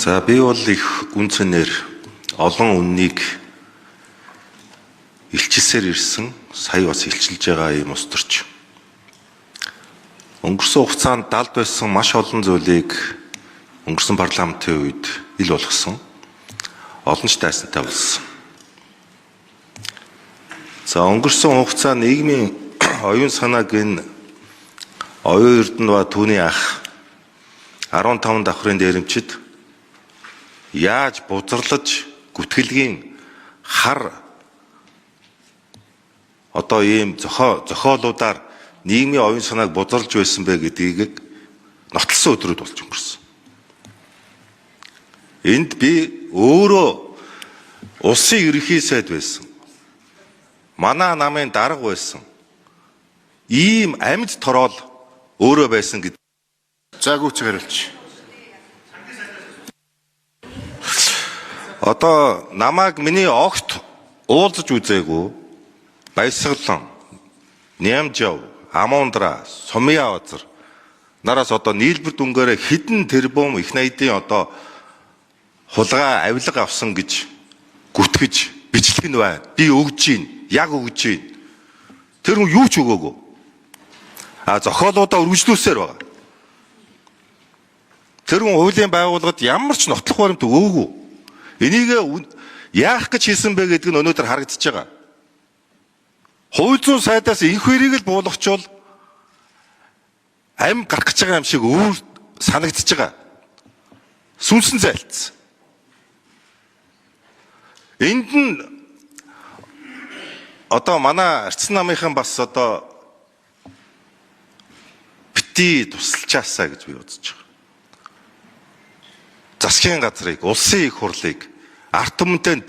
За би бол их үнцэнээр олон үннийг илчилсээр ирсэн, сая бас илчилж байгаа юм устөрч. Өнгөрсөн хугацаанд далд байсан маш олон зүйлийг өнгөрсөн парламентын үед ил болгосон. Олон ч дайсантай болсон. За өнгөрсөн хугацаанд нийгмийн оюун санааг энэ оюун эрдэнэ ба түүний ах 15 давхрын дээрэмчид яаж бузарлаж гүтгэлгийн хар одоо ийм зохиолуудаар нийгмийн оюун санааг бузарлж байсан бэ гэдгийг нотлсон өдрүүд болж өнгөрсөн. Энд би өөрөө улсын ерөнхий сайд байсан. Манай намын дарга байсан. Ийм амьд тороол өөрөө байсан гэдэг. За гүйцэг хариулж. Одоо намайг миний огт уулзаж үзээгүй Баясгалан, Нямжав, Амундра, Сумьяазар нараас одоо нийлбэр дүнгээрээ хідэн тэрбум их найдын одоо хулгай авилга авсан гэж гүтгэж бичлэг нь байна. Би өгж гин, яг өгж гин. Тэр хүн юу ч өгөөгүй. Зохиолуудаа үргэлжлүүлсээр байгаа. Тэр хүн хуулийн байгууллагад ямар ч нотлох баримт өгөөгүй. Энийг яах гэж хийсэн бэ гэдг нь өнөөдөр харагдаж байгаа. Хууль зүйн сайдаас энх хоёрыг л буулгачвал амь гарах гэж байгаа юм шиг өөр санагдаж байгаа. Сүнсэн зайлцсан. Энд нь одоо манай Арцсан намынхан бас одоо бити тусалчаасаа гэж би үзэж байгаа. Засгийн газрыг, улсын их хурлыг арт түмэнтэй